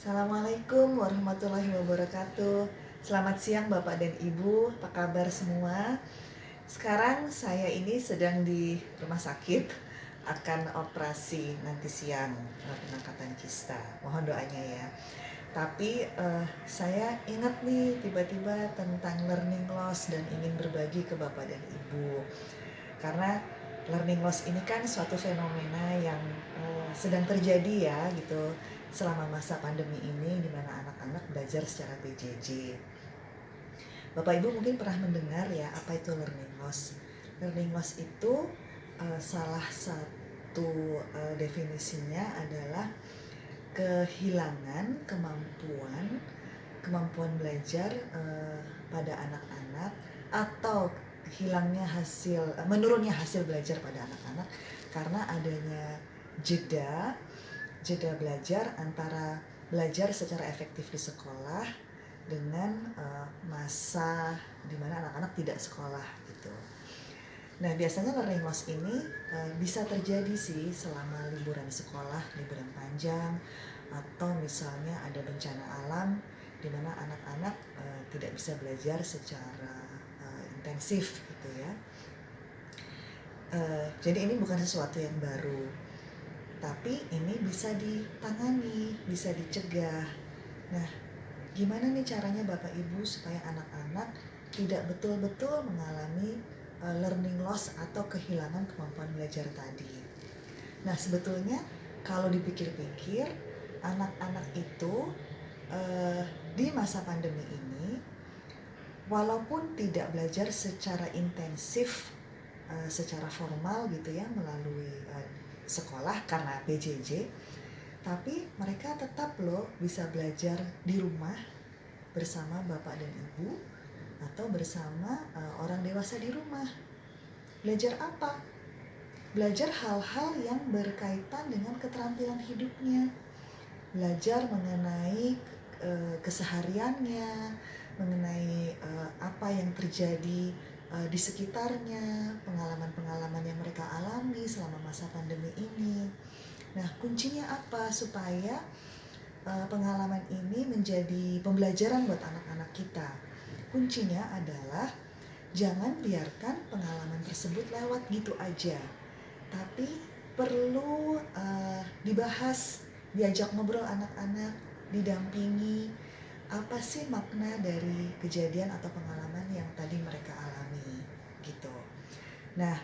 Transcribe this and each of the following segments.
Assalamualaikum warahmatullahi wabarakatuh. Selamat siang Bapak dan Ibu, apa kabar semua? Sekarang saya ini sedang di rumah sakit, akan operasi nanti siang, pengangkatan kista. Mohon doanya ya. Tapi saya ingat nih tiba-tiba tentang learning loss dan ingin berbagi ke Bapak dan Ibu. Karena learning loss ini kan suatu fenomena yang sedang terjadi ya gitu selama masa pandemi ini, di mana anak-anak belajar secara PJJ. Bapak Ibu mungkin pernah mendengar ya apa itu learning loss. Learning loss itu salah satu definisinya adalah kehilangan kemampuan belajar pada anak-anak, atau menurunnya hasil belajar pada anak-anak karena adanya jeda belajar antara belajar secara efektif di sekolah dengan masa di mana anak-anak tidak sekolah gitu. Nah, biasanya learning loss ini bisa terjadi sih selama liburan sekolah, liburan panjang, atau misalnya ada bencana alam di mana anak-anak tidak bisa belajar secara intensif gitu ya. Jadi ini bukan sesuatu yang baru, tapi ini bisa ditangani, bisa dicegah. Nah, gimana nih caranya Bapak Ibu supaya anak-anak tidak betul-betul mengalami learning loss atau kehilangan kemampuan belajar tadi? Nah, sebetulnya kalau dipikir-pikir, anak-anak itu di masa pandemi ini, walaupun tidak belajar secara intensif, secara formal gitu ya, melalui sekolah karena PJJ, tapi mereka tetap loh bisa belajar di rumah bersama bapak dan ibu, atau bersama orang dewasa di rumah. Belajar apa? Belajar hal-hal yang berkaitan dengan keterampilan hidupnya. Belajar mengenai kesehariannya, mengenai apa yang terjadi di sekitarnya, pengalaman-pengalaman yang mereka alami selama masa pandemi ini. Nah, kuncinya apa supaya pengalaman ini menjadi pembelajaran buat anak-anak kita? Kuncinya adalah jangan biarkan pengalaman tersebut lewat gitu aja, tapi perlu dibahas, diajak ngobrol anak-anak, didampingi, apa sih makna dari kejadian atau pengalaman yang tadi mereka alami gitu. Nah,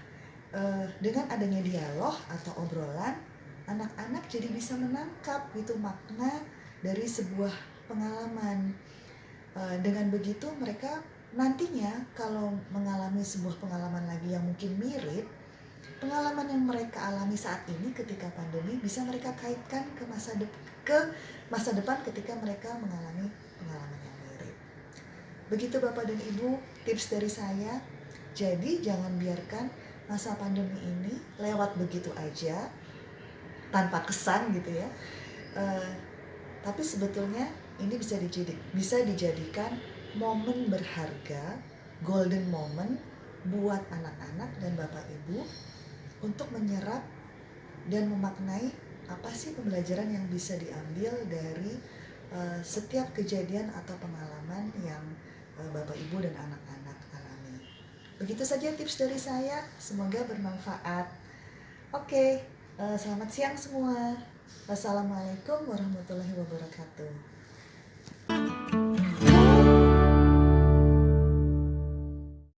dengan adanya dialog atau obrolan, anak-anak jadi bisa menangkap gitu makna dari sebuah pengalaman. Dengan begitu mereka nantinya kalau mengalami sebuah pengalaman lagi yang mungkin mirip, pengalaman yang mereka alami saat ini ketika pandemi bisa mereka kaitkan ke masa depan ketika mereka mengalami pengalaman yang mirip. Begitu Bapak dan Ibu, tips dari saya. Jadi jangan biarkan masa pandemi ini lewat begitu aja tanpa kesan gitu ya. Tapi sebetulnya ini bisa dijadikan momen berharga, golden moment buat anak-anak dan Bapak Ibu untuk menyerap dan memaknai apa sih pembelajaran yang bisa diambil dari setiap kejadian atau pengalaman yang Bapak Ibu dan anak-anak alami. Begitu saja tips dari saya, semoga bermanfaat. Oke, selamat siang semua. Wassalamualaikum warahmatullahi wabarakatuh.